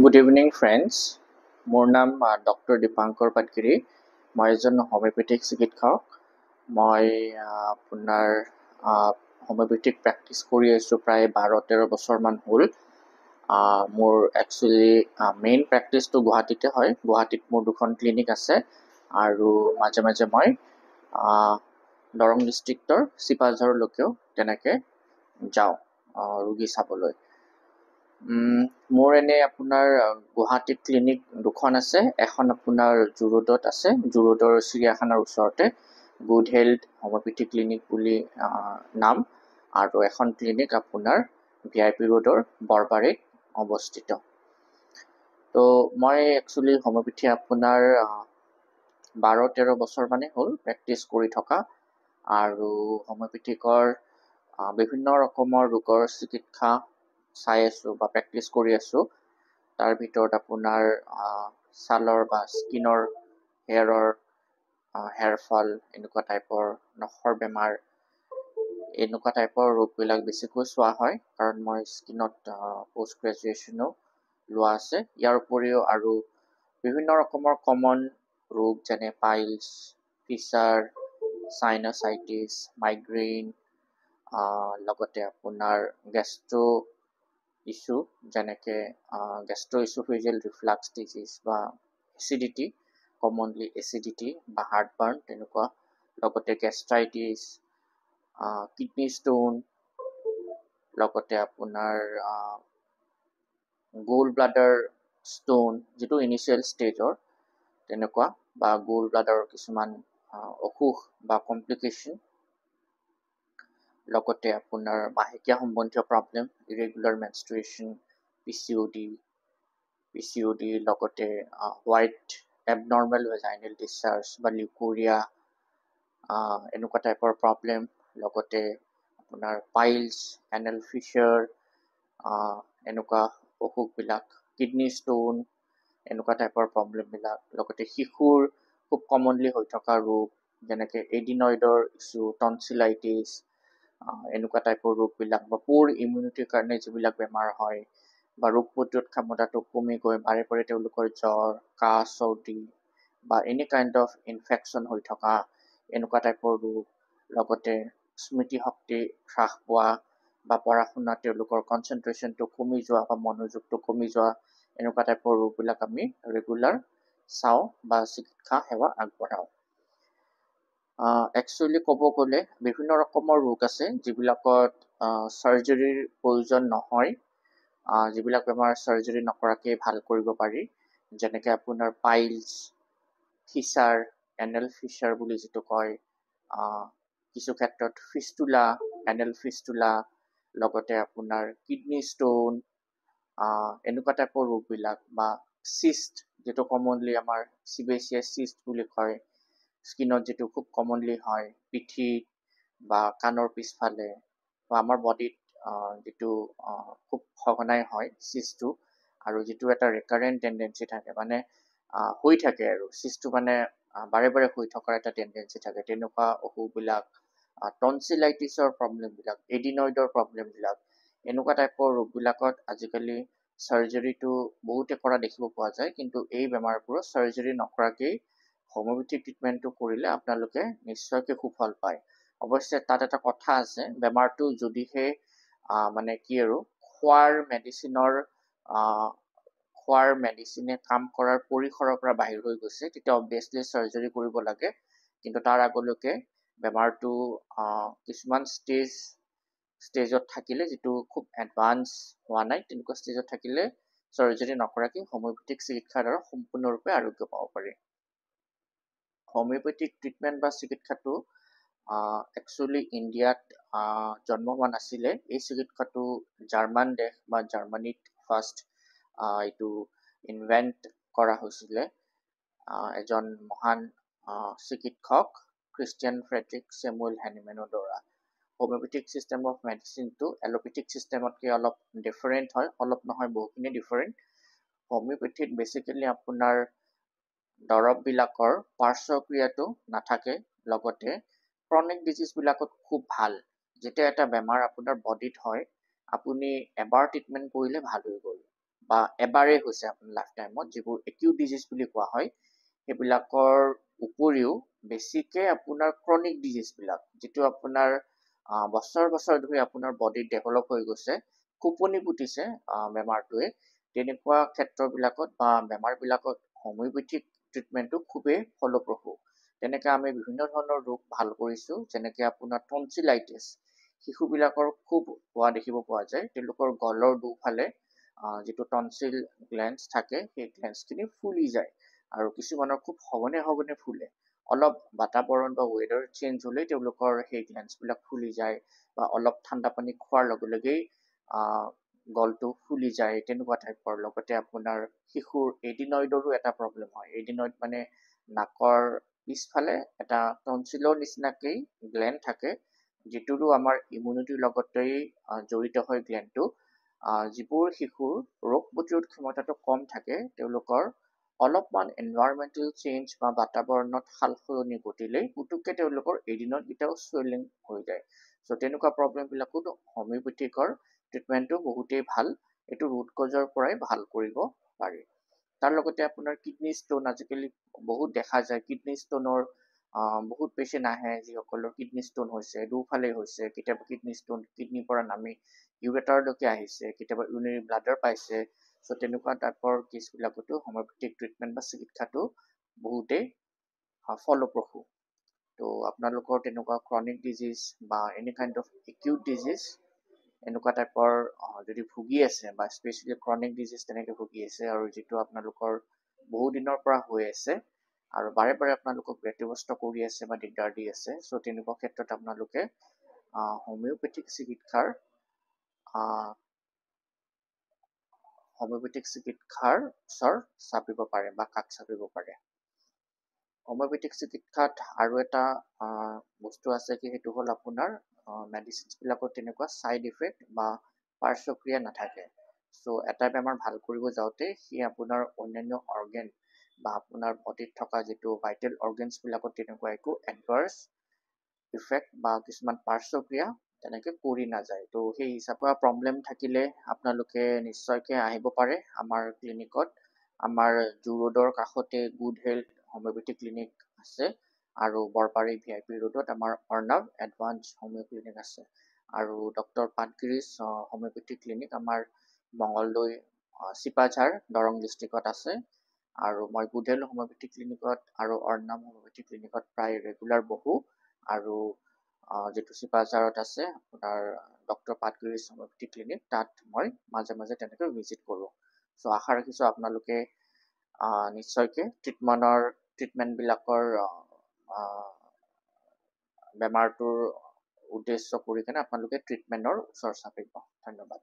Good evening, friends. মোৰ নাম doctor Dipankar Patgiri. মই এজন হোমিওপেথিক চিকিৎসক। মই আপোনাৰ হোমিওপেথিক প্ৰেক্টিছ কৰি আছোঁ প্ৰায় 12-13 বছৰমান হ'ল। মোৰ একচুৱেলি মেইন প্ৰেক্টিছটো গুৱাহাটীতে হয়। গুৱাহাটীত মোৰ 2খন ক্লিনিক আছে আৰু মাজে মাজে মই দৰং ডিষ্ট্ৰিক্টৰ চিপাঝাৰলৈকেও তেনেকৈ যাওঁ ৰোগী চাবলৈ। মোৰ এনে আপোনাৰ গুৱাহাটীত ক্লিনিক 2খন আছে। এখন আপোনাৰ জু ৰোডত আছে, জু ৰোডৰ চিৰিয়াখানাৰ ওচৰতে গুড হেল্থ হোমিওপেথি ক্লিনিক বুলি নাম, আৰু এখন ক্লিনিক আপোনাৰ VIP ৰোডৰ বৰবাৰীত অৱস্থিত। তো মই একচুৱেলি হোমিওপেথি আপোনাৰ 12-13 বছৰ মানে হ'ল প্ৰেক্টিছ কৰি থকা, আৰু হোমিওপেথিকৰ বিভিন্ন ৰকমৰ ৰোগৰ চিকিৎসা চাই আছোঁ বা প্ৰেক্টিছ কৰি আছোঁ। তাৰ ভিতৰত আপোনাৰ ছালৰ বা স্কিনৰ হেয়াৰ ফল, এনেকুৱা টাইপৰ নখৰ বেমাৰ, এনেকুৱা টাইপৰ ৰোগবিলাক বেছিকৈ চোৱা হয়, কাৰণ মই স্কিনত পষ্ট গ্ৰেজুৱেশ্যনো লোৱা আছে। ইয়াৰ উপৰিও আৰু বিভিন্ন ৰকমৰ কমন ৰোগ যেনে পাইলছ, ফিছাৰ, চাইনাচাইটিছ, মাইগ্ৰেইন, লগতে আপোনাৰ গেষ্ট্ৰ ইছ্যু যেনেকৈ গেষ্ট্ৰ'ইছ'ফেজিয়েল ৰিফ্লাক্স ডিজিজ বা এচিডিটি, কমনলি এচিডিটি বা হাৰ্টবাৰ্ণ তেনেকুৱা, লগতে গেষ্ট্ৰাইটিছ, কিডনী ষ্টোন, লগতে আপোনাৰ গ'ল্ড ব্লাডাৰ ষ্টোন, যিটো ইনিচিয়েল ষ্টেজৰ তেনেকুৱা, বা গ'ল্ড ব্লাডাৰৰ কিছুমান অসুখ বা কমপ্লিকেশ্যন, লগতে আপোনাৰ মাহেকীয়া সম্বন্ধীয় প্ৰব্লেম, ইৰেগুলাৰ মেনষ্ট্ৰুৱেশ্যন, PCOD, লগতে হোৱাইট এবনৰ্মেল ভেজাইনেল ডিছচাৰ্জ বা লিউকোৰিয়া, এনেকুৱা টাইপৰ প্ৰব্লেম, লগতে আপোনাৰ পাইলছ, এনেল ফিছাৰ, এনেকুৱা অসুখবিলাক, কিডনী ষ্টোন, এনেকুৱা টাইপৰ প্ৰব্লেমবিলাক, লগতে শিশুৰ খুব কমনলি হৈ থকা ৰোগ যেনেকৈ এডিনইডৰ ইছ্যু, টনচিলাইটিছ, এনেকুৱা টাইপৰ ৰোগবিলাক, বা পুৰ ইমিউনিটিৰ কাৰণে যিবিলাক বেমাৰ হয়, বা ৰোগ প্ৰতিৰোধ ক্ষমতাটো কমি গৈ বাৰে বাৰে তেওঁলোকৰ জ্বৰ, কাহ, চৰ্দি বা এনি কাইণ্ড অফ ইনফেকশ্যন হৈ থকা এনেকুৱা টাইপৰ ৰোগ, লগতে স্মৃতিশক্তি হ্ৰাস পোৱা বা পঢ়া শুনাত তেওঁলোকৰ কনচেনট্ৰেশ্যনটো কমি যোৱা বা মনোযোগটো কমি যোৱা, এনেকুৱা টাইপৰ ৰোগবিলাক আমি ৰেগুলাৰ চাওঁ বা চিকিৎসা সেৱা আগবঢ়াওঁ। একচুৱেলি ক'ব গ'লে বিভিন্ন ৰকমৰ ৰোগ আছে যিবিলাকত চাৰ্জাৰীৰ প্ৰয়োজন নহয়, যিবিলাক বেমাৰ চাৰ্জাৰী নকৰাকৈ ভাল কৰিব পাৰি, যেনেকৈ আপোনাৰ পাইলছ, ফিছাৰ, এনেল ফিছাৰ বুলি যিটো কয়, কিছু ক্ষেত্ৰত ফিষ্টুলা, এনেল ফিষ্টুলা, লগতে আপোনাৰ কিডনী ষ্টোন, এনেকুৱা টাইপৰ ৰোগবিলাক, বা চিষ্ট, যিটো কমনলি আমাৰ চিবেচিয়াছ চিষ্ট বুলি কয়, স্কিনত যিটো খুব কমনলি হয়, পিঠিত বা কাণৰ পিছফালে বা আমাৰ বডিত যিটো খুব সঘনাই হয় চিষ্টটো, আৰু যিটো এটা ৰিকাৰেণ্ট টেণ্ডেঞ্চি থাকে, মানে হৈ থাকে, আৰু চিষ্টটো মানে বাৰে বাৰে হৈ থকাৰ এটা টেণ্ডেঞ্চি থাকে, তেনেকুৱা অসুখবিলাক, টনচিলাইটিছৰ প্ৰব্লেমবিলাক, এডিনইডৰ প্ৰব্লেমবিলাক, এনেকুৱা টাইপৰ ৰোগবিলাকত আজিকালি চাৰ্জাৰীটো বহুতে কৰা দেখিব পোৱা যায়, কিন্তু এই বেমাৰবোৰত চাৰ্জাৰী নকৰাকেই হোমিওপেথিক ট্ৰিটমেণ্টটো কৰিলে আপোনালোকে নিশ্চয়কৈ সুফল পায়। অৱশ্যে তাত এটা কথা আছে, বেমাৰটো যদিহে মানে কি আৰু খোৱাৰ মেডিচিনে কাম কৰাৰ পৰিসৰৰ পৰা বাহিৰ হৈ গৈছে, তেতিয়া অবভিয়াছলি চাৰ্জাৰী কৰিব লাগে। কিন্তু তাৰ আগলৈকে বেমাৰটো কিছুমান ষ্টেজত থাকিলে, যিটো খুব এডভান্স হোৱা নাই, তেনেকুৱা ষ্টেজত থাকিলে চাৰ্জাৰী নকৰাকৈ হোমিওপেথিক চিকিৎসাৰ দ্বাৰা সম্পূৰ্ণৰূপে আৰোগ্য পাব পাৰি। হোমিওপেথিক ট্ৰিটমেণ্ট বা চিকিৎসাটো একচুৱেলি ইণ্ডিয়াত জন্ম হোৱা নাছিলে। এই চিকিৎসাটো জাৰ্মান দেশ বা জাৰ্মানীত ফাৰ্ষ্ট এইটো ইনভেণ্ট কৰা হৈছিলে এজন মহান চিকিৎসক ক্ৰিষ্টিয়ান ফ্ৰেডৰিক চেমুৱেল হেনিমেনৰ দ্বাৰা। হোমিওপেথিক চিষ্টেম অফ মেডিচিনটো এলোপেথিক চিষ্টেমতকৈ অলপ ডিফাৰেণ্ট হয়, অলপ নহয় বহুখিনি ডিফাৰেণ্ট। হোমিওপেথিত বেচিকেলি আপোনাৰ দৰৱবিলাকৰ পাৰ্শ্বক্ৰিয়াটো নাথাকে, লগতে ক্ৰনিক ডিজিজবিলাকত খুব ভাল। যেতিয়া এটা বেমাৰ আপোনাৰ বডিত হয়, আপুনি এবাৰ ট্ৰিটমেণ্ট কৰিলে ভাল হৈ গ'ল, বা এবাৰেই হৈছে আপোনাৰ লাইফ টাইমত, যিবোৰ একিউট ডিজিজ বুলি কোৱা হয়, সেইবিলাকৰ উপৰিও বেছিকে আপোনাৰ ক্ৰনিক ডিজিজবিলাক, যিটো আপোনাৰ বছৰ বছৰ ধৰি আপোনাৰ বডিত ডেভেলপ হৈ গৈছে, খোপনি পুতিছে বেমাৰটোৱে, তেনেকুৱা ক্ষেত্ৰবিলাকত বা বেমাৰবিলাকত হোমিওপেথিক ট্ৰিটমেণ্টটো খুবেই ফলপ্ৰসূ। তেনেকৈ আমি বিভিন্ন ধৰণৰ ৰোগ ভাল কৰিছোঁ, যেনেকৈ আপোনাৰ টনচিলাইটিছ, শিশুবিলাকৰ খুব হোৱা দেখিব পোৱা যায়। তেওঁলোকৰ গলৰ দুফালে যিটো টনচিল গ্লেন্স থাকে, সেই গ্লেন্সখিনি ফুলি যায় আৰু কিছুমানৰ খুব সঘনে সঘনে ফুলে। অলপ বাতাবৰণ বা ৱেডাৰ চেঞ্জ হ'লেই তেওঁলোকৰ সেই গ্লেন্সবিলাক ফুলি যায়, বা অলপ ঠাণ্ডা পানী খোৱাৰ লগে লগেই গলটো ফুলি যায়, তেনেকুৱা টাইপৰ। লগতে আপোনাৰ শিশুৰ এডিনইডৰো এটা প্ৰব্লেম হয়। এডিনইড মানে নাকৰ পিছফালে এটা টনচিলৰ নিচিনাকেই গ্লেণ্ড থাকে, যিটোৰো আমাৰ ইমিউনিটিৰ লগতেই জড়িত হয় গ্লেণ্ডটো। যিবোৰ শিশুৰ ৰোগ প্ৰতিৰোধ ক্ষমতাটো কম থাকে, তেওঁলোকৰ অলপমান এনভাইৰনমেণ্টেল চেঞ্জ বা বাতাবৰণত সাল সলনি ঘটিলেই পুতুককৈ তেওঁলোকৰ এডিনইডকেইটাও চুৱেলিং হৈ যায়। চ' তেনেকুৱা প্ৰব্লেমবিলাকো হোমিওপেথিকৰ ট্ৰিটমেণ্টটো বহুতেই ভাল, এইটো ৰুট কজৰ পৰাই ভাল কৰিব পাৰি। তাৰ লগতে আপোনাৰ কিডনী ষ্টোন আজিকালি বহুত দেখা যায়। কিডনী ষ্টোনৰ বহুত পেচেণ্ট আহে যিসকলৰ কিডনী ষ্টোন হৈছে, দুফালে হৈছে, কেতিয়াবা কিডনী ষ্টোন কিডনীৰ পৰা নামি ইউৰেটাৰলৈকে আহিছে, কেতিয়াবা ইউৰিনেৰী ব্লাডাৰ পাইছে। চ' তেনেকুৱা টাইপৰ কেছবিলাকতো হোমিওপেথিক ট্ৰিটমেণ্ট বা চিকিৎসাটো বহুতেই ফলপ্ৰসূ। তো আপোনালোকৰ তেনেকুৱা ক্ৰনিক ডিজিজ বা any kind of acute disease এনেকুৱা টাইপৰ যদি ভুগি আছে, বা স্পেচিয়েলি ক্ৰনিক ডিজিজ তেনেকৈ ভুগি আছে, আৰু যিটো আপোনালোকৰ বহুদিনৰ পৰা হৈ আছে আৰু বাৰে বাৰে আপোনালোকক ব্যতিব্যস্ত কৰি আছে বা দিগদাৰ দি আছে, চ' তেনেকুৱা ক্ষেত্ৰত আপোনালোকে হোমিওপেথিক চিকিৎসাৰ ওচৰ চাপিব পাৰে বা কাষ চাপিব পাৰে। হোমিওপেথিক চিকিৎসাত আৰু এটা বস্তু আছে কি, সেইটো হ'ল আপোনাৰ মেডিচিনছবিলাকত তেনেকুৱা ছাইড ইফেক্ট বা পাৰ্শ্বক্ৰিয়া নাথাকে। চ' এটা বেমাৰ ভাল কৰিব যাওঁতে সি আপোনাৰ অন্যান্য অৰ্গেন বা আপোনাৰ বডিত থকা যিটো ভাইটেল অৰ্গেনছবিলাকত তেনেকুৱা একো এডভাৰ্ছ ইফেক্ট বা কিছুমান পাৰ্শ্বক্ৰিয়া তেনেকৈ কৰি নাযায়। তো সেই হিচাপে প্ৰব্লেম থাকিলে আপোনালোকে নিশ্চয়কৈ আহিব পাৰে আমাৰ ক্লিনিকত। আমাৰ জু ৰোডৰ কাষতে গুড হেল্থ হোমিওপেথিক ক্লিনিক আছে, আৰু বৰপাৰী VIP ৰোডত আমাৰ অৰ্ণৱ এডভান্স হোমিও ক্লিনিক আছে, আৰু ডক্টৰ পাটগিৰিজ হোমিওপেথিক ক্লিনিক আমাৰ মঙলদৈ চিপাঝাৰ দৰং ডিষ্ট্ৰিক্টত আছে। আৰু মই গুড হেল্থ হোমিওপেথিক ক্লিনিকত আৰু অৰ্ণৱ হোমিওপেথিক ক্লিনিকত প্ৰায় ৰেগুলাৰ বহোঁ, আৰু যিটো চিপাঝাৰত আছে আপোনাৰ ডক্টৰ পাটগিৰিজ হোমিওপেথিক ক্লিনিক, তাত মই মাজে মাজে তেনেকৈ ভিজিট কৰোঁ। চ' আশা ৰাখিছোঁ আপোনালোকে নিশ্চয়কৈ ট্ৰিটমেণ্টবিলাকৰ বেমাৰটোৰ উদ্দেশ্য কৰি কেনে আপোনালোকে ট্ৰিটমেণ্টৰ ওচৰ চাপিব। ধন্যবাদ।